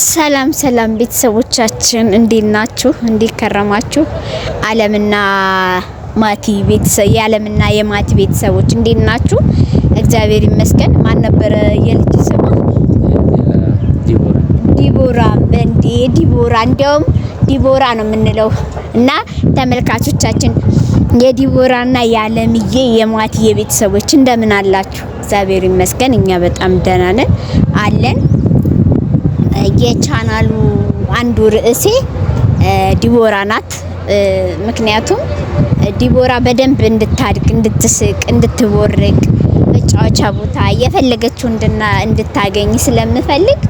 ሰላም ሰላም ቤተሰቦቻችን እንዴት ናችሁ? እንዴት ከረማችሁ? ዓለምና ማቲ ቤተሰብ የዓለምና የማቲ ቤተሰቦች እንዴት ናችሁ? እግዚአብሔር ይመስገን። ማን ነበር የልጅ ስሟ? ዲቦራ በእንዴ ዲቦራ እንዲያውም ዲቦራ ነው የምንለው። እና ተመልካቾቻችን የዲቦራና የዓለምዬ የማቲ ቤተሰቦች እንደምን አላችሁ? እግዚአብሔር ይመስገን እኛ በጣም ደህና ነን አለን። የቻናሉ አንዱ ርዕሴ ዲቦራ ናት። ምክንያቱም ዲቦራ በደንብ እንድታድግ፣ እንድትስቅ፣ እንድትቦርቅ መጫወቻ ቦታ የፈለገችው እንድታገኝ ስለምፈልግ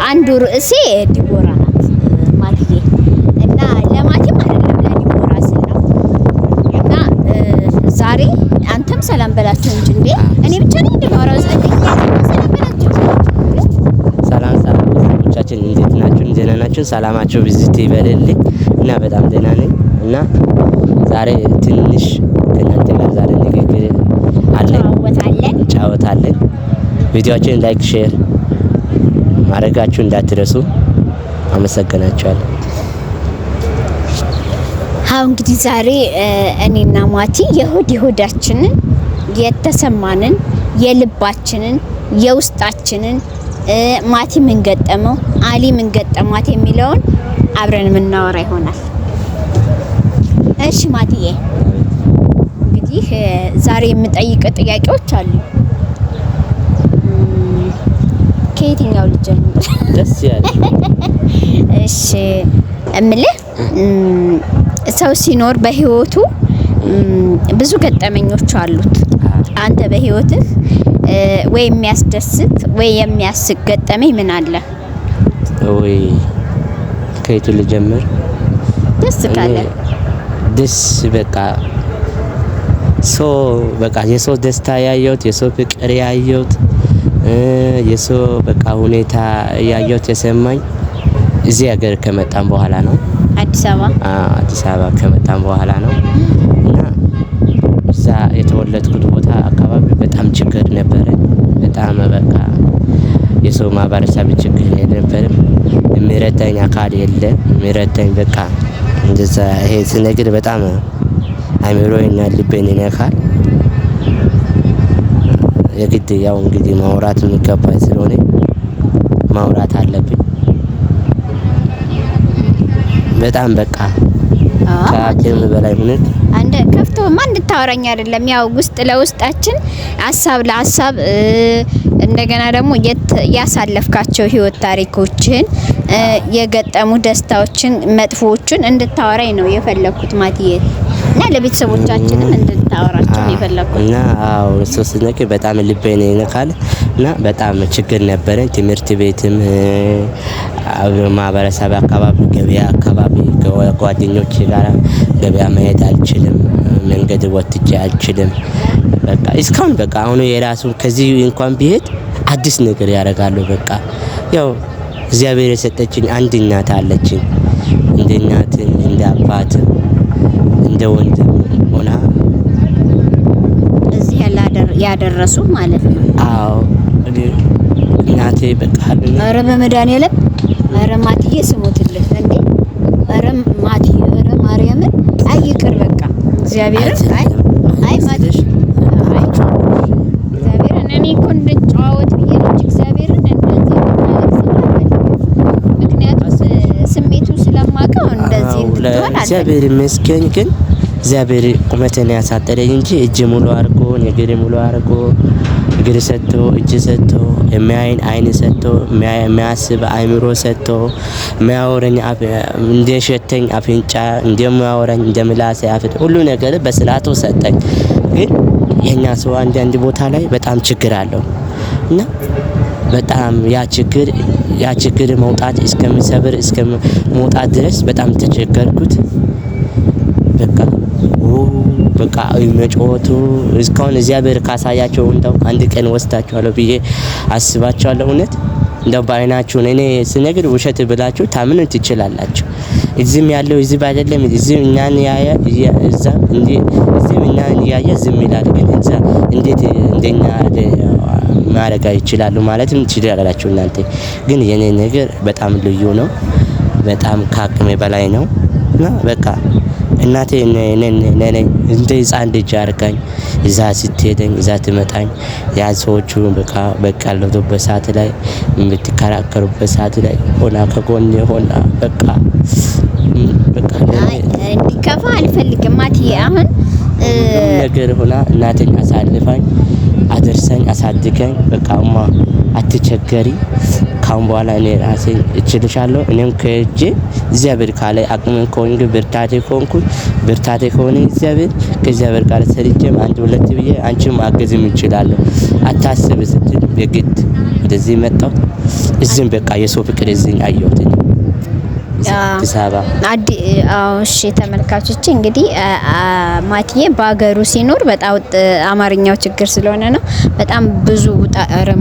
አንዱ ርዕሴ ዲቦራ ናት ማትዬ እና ለማቲም አይደለም ለዲቦራ ስል ነው። እና ዛሬ አንተም ሰላም በላቸው እንጂ እንዴ እኔ ብቻ ነኝ ዲቦራ ዘንድኛ ሰላም በላቸው። ሰላም እንዴት ናችሁ? ደህና ናችሁ? ሰላማችሁ ቪዚት ይበልልኝ እና በጣም ደህና ነኝ። እና ዛሬ ትንሽ ከእናንተ ጋር ዛሬ ንግግር አለን፣ እንጫወታለን። ቪዲዮአችንን ላይክ፣ ሼር ማድረጋችሁ እንዳትረሱ። አመሰግናችኋለሁ። አሁን እንግዲህ ዛሬ እኔና ማቲ የሆዳችንን የተሰማንን የልባችንን የውስጣችንን ማቲ ምን ገጠመው አሊ ምን ገጠማት የሚለውን አብረን የምናወራ ይሆናል። እሺ ማቲዬ፣ እንግዲህ ዛሬ የምጠይቅ ጥያቄዎች አሉ። ከየትኛው ልጀምር? ደስ ያለሽ? እሺ እምልህ ሰው ሲኖር በህይወቱ ብዙ ገጠመኞች አሉት። አንተ በህይወትህ ወይ የሚያስደስት ወይ የሚያስቅ ገጠመኝ ምን አለ? ወይ ከየቱ ልጀምር? ደስ ካለ ደስ በቃ የሰው ደስታ ያየሁት፣ የሰው ፍቅር ያየሁት፣ የሰው በቃ ሁኔታ ያየሁት የሰማኝ እዚህ ሀገር ከመጣን በኋላ ነው። አዲስ አበባ ከመጣን በኋላ ነው። እና እዛ የተወለድኩት ቦታ አካባቢ በጣም ችግር ነበረ። በጣም በቃ የሰው ማህበረሰብ ችግር ነበረ። የሚረዳኝ አካል የለ። የሚረዳኝ በቃ እንደዛ ይሄ ስነግር በጣም አእምሮዬና ልቤን ይነካል። የግድ ያው እንግዲህ ማውራት የሚገባኝ ስለሆነ ማውራት አለብኝ። በጣም በቃ ከአቅም በላይ ሁኔታ አንደ ከፍቶማ እንድታወራኝ አይደለም። ያው ውስጥ ለውስጣችን ሀሳብ ለሀሳብ እንደገና ደግሞ ያሳለፍካቸው ህይወት ታሪኮችን የገጠሙ ደስታዎችን መጥፎዎችን እንድታወራኝ ነው የፈለኩት ማቲዬ። እና ለቤተሰቦቻችንም እንድታወራቸው ነው የፈለኩት። እና አዎ ሶስት በጣም ልቤን ይነካል። እና በጣም ችግር ነበረ። ትምህርት ቤትም ማህበረሰብ አካባቢ፣ ገበያ አካባቢ ጓደኞቼ ጋር ገበያ መሄድ አልችልም። መንገድ ወጥቼ አልችልም። በቃ እስካሁን በቃ አሁን የራሱ ከዚህ እንኳን ቢሄድ አዲስ ነገር ያደርጋሉ። በቃ ያው እግዚአብሔር የሰጠችኝ አንድ እናት አለችኝ። እንደ እናት እንደ አባት እንደ ወንድም ሆና እዚህ ያደረሱ ማለት ነው። አዎ እናቴ በቃ ኧረ በመድኃኒዓለም ኧረ ማቲዬ ስሞትልህ እንዴ! ኧረ ማቲ ኧረ ማርያምን አይቅር በቃ እግዚአብሔር አይ ማቲ እግዚአብሔርን እኔ እኮ እንድንጨዋወት ብዬ ነው እግዚአብሔርን እንደዚህ ምክንያቱም ስሜቱ ስለማውቀው እንደዚህ እንድትሆን አለ። እግዚአብሔር ይመስገን። ግን እግዚአብሔር ቁመቴን ያሳጠረኝ እንጂ እጅ ሙሉ አድርጎ እግር ሙሉ አድርጎ እግር ሰጥቶ እጅ ሰጥቶ የሚያይን አይን ሰጥቶ የሚያስብ አእምሮ ሰጥቶ የሚያወራኝ እንደሸተኝ አፍንጫ እንደሚያወራኝ እንደምላሴ አፍንጫ ሁሉ ነገር በስርዓቱ ሰጠኝ። ግን የኛ ሰው አንዳንድ ቦታ ላይ በጣም ችግር አለው እና በጣም ያ ችግር መውጣት እስከሚሰብር እስከመውጣት ድረስ በጣም ተቸገርኩት። በቃ መጮቱ እስካሁን እግዚአብሔር ካሳያቸው እንደው አንድ ቀን ወስዳቸዋለሁ ብዬ አስባቸዋለሁ። እውነት እንደው ባይናችሁ እኔ ስነግር ውሸት ብላችሁ ታምኑ ትችላላችሁ። እዚህም ያለው እዚህ አይደለም። እዚህ እኛን ያያ እዛ እዚህም እኛን ያያ ዝም ይላል። ግን እዛ እንዴት እንደኛ ማረጋ ይችላሉ ማለትም ትችላላችሁ እናንተ። ግን የኔ ነገር በጣም ልዩ ነው። በጣም ከአቅሜ በላይ ነው እና በቃ እናቴ ነኔ እንደ ህፃን ልጅ አርጋኝ እዛ ስትሄደኝ እዛ ትመጣኝ ያ ሰዎቹ በቃ ያለሁበት ሰዓት ላይ የምትከራከሩበት ሰዓት ላይ ሆና ከጎን ሆና በቃ እንዲከፋ አልፈልግም ማቲዬ። አሁን ነገር ሆና እናቴን አሳልፋኝ አደርሰኝ አሳድገኝ በቃ እማ አትቸገሪ ካሁን በኋላ እኔ ራሴ እችልሻለሁ እኔም ከእጄ እግዚአብሔር ካለ አቅምን ከሆነ ብርታቴ ከሆነ እግዚአብሔር ጋር ሰርቼም አንድ ሁለት ብዬ አንቺም ማገዝም እችላለሁ አታስብ ስትል የግድ ወደዚህ መጣሁ። እዚህም በቃ የሰው ፍቅር እዚህ አየሁት እሺ ተመልካቾች እንግዲህ ማቲዬ በአገሩ ሲኖር በጣም አማርኛው ችግር ስለሆነ ነው በጣም ብዙ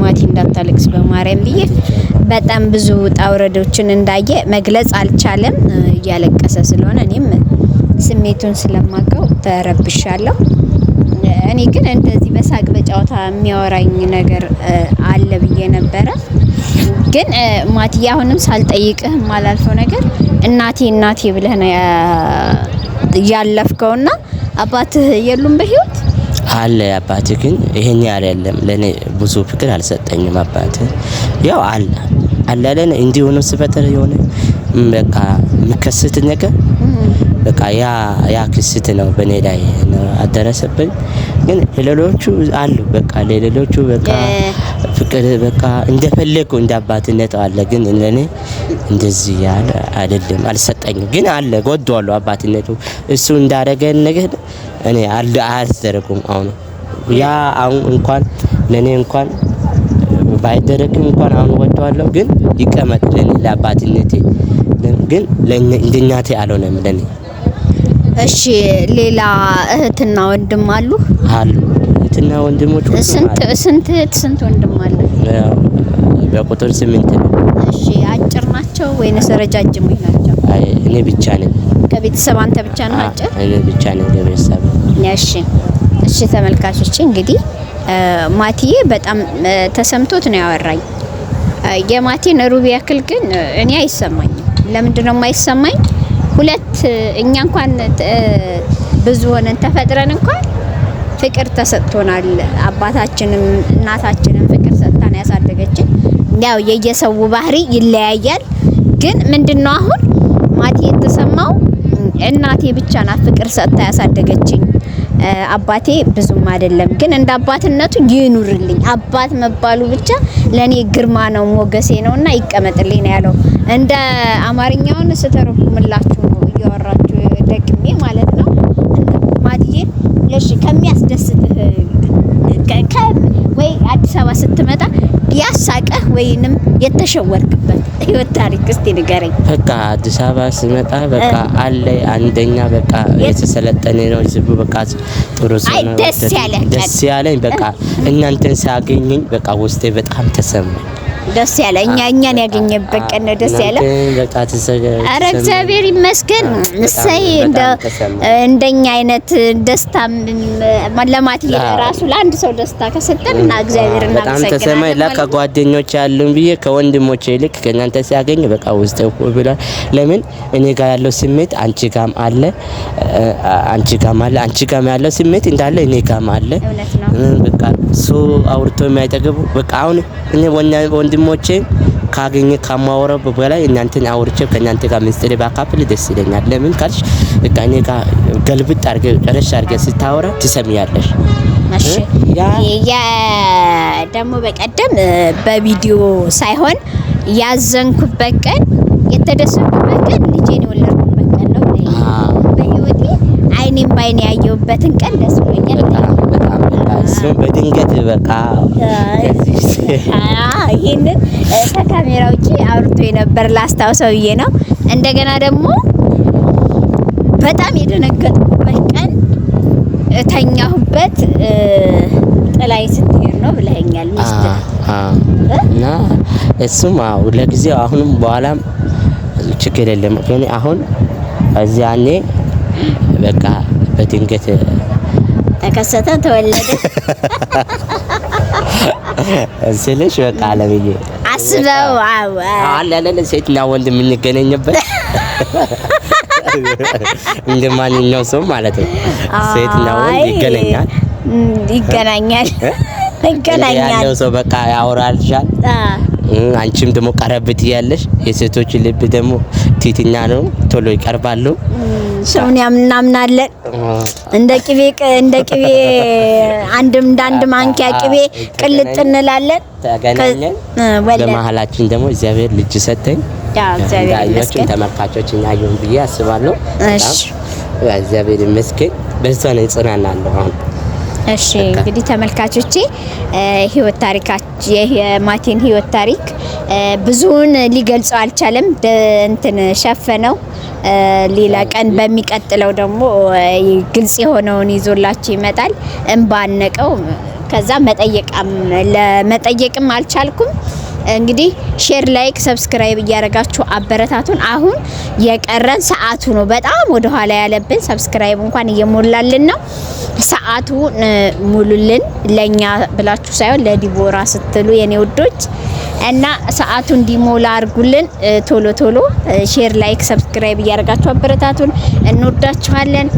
ማቲ እንዳታለቅስ በማርያም ብዬ በጣም ብዙ ውጣውረዶችን እንዳየ መግለጽ አልቻለም እያለቀሰ ስለሆነ እኔም ስሜቱን ስለማቀው ተረብሻለሁ። እኔ ግን እንደዚህ በሳቅ በጨዋታ የሚያወራኝ ነገር አለ ብዬ ነበረ። ግን ማቲዬ አሁንም ሳልጠይቅህ ማላልፈው ነገር እናቴ ብለህ ነው ያለፍከውና አባትህ የሉም በህይወት አለ። አባትህ ግን ይሄን አይደለም ለኔ ብዙ ፍቅር አልሰጠኝም። አባትህ ያው አለ ለኔ እንዲሆነ ስፈጠር የሆነ በቃ ምከስት ነገር በቃ ያ ክስት ነው በኔ ላይ ነው አደረሰብኝ። ግን ሌሎቹ አሉ በቃ ሌሎቹ በቃ ፍቅር በቃ እንደፈለኩ እንደ አባትነት አለ። ግን ለኔ እንደዚህ ያለ አይደለም አልሰጠኝም። ግን አለ ጎድቷለሁ አባትነቱ እሱ እንዳደረገን ነገር እኔ አልደረኩም። አሁን እንኳን ለኔ እንኳን ባይደረግም እንኳን አሁን ወጥቷለሁ። ግን ይቀመጥ ለኔ ለአባትነቴ ግን ለእናቴ አልሆነም ለኔ። እሺ ሌላ እህትና ወንድም አሉ? እህትና ወንድሞች ስንት ወንድም አለ? በቁጥር 8 ነው። እሺ አጭር ናቸው ወይስ ረጃጅም ናቸው? እኔ ብቻ ነኝ ከቤተሰብ አንተ ብቻ ነህ አጭር? እኔ ብቻ ነኝ ከቤተሰብ። እሺ ተመልካቾች እንግዲህ ማቲዬ በጣም ተሰምቶት ነው ያወራኝ። የማቲን ሩብ ያክል ግን እኔ አይሰማኝም። ለምንድነው የማይሰማኝ? እኛ እንኳን ብዙ ሆነን ተፈጥረን እንኳን ፍቅር ተሰጥቶናል። አባታችንም እናታችንም ፍቅር ሰጥታን ያሳደገችን። ያው የየሰው ባህሪ ይለያያል። ግን ምንድነው አሁን ማቲ የተሰማው እናቴ ብቻ ናት ፍቅር ሰጥታ ያሳደገችኝ አባቴ ብዙም አይደለም። ግን እንደ አባትነቱ ይኑርልኝ። አባት መባሉ ብቻ ለኔ ግርማ ነው ሞገሴ ነውና ይቀመጥልኝ ነው ያለው። እንደ አማርኛውን ስተረጉምላችሁ ነው እያወራችሁ ደግሜ ማለት ነው። ማቲዬ እሺ ከሚያስደስትህ ወይ አዲስ አበባ ስትመጣ ያሳቀህ ወይንም የተሸወርክበት ህይወት ታሪክ እስቲ ንገረኝ። በቃ አዲስ አበባ ስመጣ በቃ አለ አንደኛ በቃ የተሰለጠነ ነው ህዝቡ በቃ ጥሩ ሰው ነው። ደስ ያለኝ በቃ እናንተን ሳገኘኝ በቃ ውስጤ በጣም ተሰማኝ። ደስ ያለ እኛን ያገኘበት ቀን ነው ደስ ያለ። በቃ ኧረ እግዚአብሔር ይመስገን። እሰይ እንደኛ አይነት ደስታ ለማቲዬ ራሱ ለአንድ ሰው ደስታ ከሰጠንና እግዚአብሔር እናመሰግናለን። በጣም ተሰማኝ። ከጓደኞች ያሉን ብዬ ከወንድሞቼ ይልቅ ከእናንተ ሲያገኝ በቃ ውስጤ ብሏል። ለምን እኔ ጋር ያለው ስሜት አንቺ ጋርም አለ፣ አንቺ ጋርም ያለው ስሜት እንዳለ እኔ ጋርም አለ። በቃ ሱ አውርቶ የማይጠገቡ በቃ አሁን እኔ ወንድሞቼ ካገኘ ከማወራው በላይ እናንተን አውርቼ ከእናንተ ጋር ምስጢር ባካፍል ደስ ይለኛል። ለምን ካልሽ በቃ እኔ ጋር ገልብጥ አድርገህ ጨረሽ አድርገህ ስታወራ ትሰሚያለሽ። ያ ደግሞ በቀደም በቪዲዮ ሳይሆን ያዘንኩበት ቀን የተደሰትኩበት ቀን ልጄን የወለድኩበት ቀን ነው። በህይወቴ አይኔም ባይኔ ያየሁበትን ቀን ደስ ብሎኛል። በጣም እሱም በድንገት በቃ ይሄንን ከካሜራ ውጪ አውርቶ የነበር ላስታውሰው ብዬ ነው። እንደገና ደግሞ በጣም የደነገጥኩበት ቀን ተኛሁበት ጥላይ ስትሄድ ነው ብለኸኛል ሚስት እና እሱም ለጊዜው አሁንም በኋላም ችግር የለም። ግን አሁን እዚያኔ በቃ በድንገት ተከሰተ ተወለደ። ስልሽ በቃ አለምዬ አስበው አለ ሴትና ወንድ የምንገናኝበት እንደ ማንኛውም ሰው ማለት ነው። ሴትና ወንድ ይገናኛል ያለው ሰው በቃ ያወራልሻል። አንቺም ደግሞ ቀረብት ያለሽ የሴቶች ልብ ደግሞ ቲቲኛ ነው፣ ቶሎ ይቀርባሉ። ሰውን ያምናምናለን እንደ ቅቤ አንድ ማንኪያ ቅቤ ቅልጥ እንላለን። ተገናኘን። በመሀላችን ደግሞ እግዚአብሔር ልጅ ሰጠኝ። እግዚአብሔር ይመስገን። ተመልካቾች ያዩን ብዬ አስባለሁ። እሺ እግዚአብሔር ይመስገን። በዛ ነው ጽናናለሁ አሁን። እሺ እንግዲህ ተመልካቾቼ የማቲን ህይወት ታሪክ ብዙውን ሊገልጸው አልቻለም። እንትን ሸፈነው። ሌላ ቀን በሚቀጥለው ደግሞ ግልጽ የሆነውን ይዞላችሁ ይመጣል። እንባነቀው ከዛ ለመጠየቅም አልቻልኩም። እንግዲህ ሼር፣ ላይክ፣ ሰብስክራይብ እያደረጋችሁ አበረታቱን። አሁን የቀረን ሰዓቱ ነው። በጣም ወደ ኋላ ያለብን ሰብስክራይብ እንኳን እየሞላልን ነው። ሰዓቱ ሙሉልን። ለኛ ብላችሁ ሳይሆን ለዲቦራ ስትሉ የኔ ውዶች እና ሰዓቱ እንዲሞላ አድርጉልን። ቶሎ ሼር፣ ላይክ፣ ሰብስክራይብ እያደረጋችሁ አበረታቱን። እንወዳችኋለን።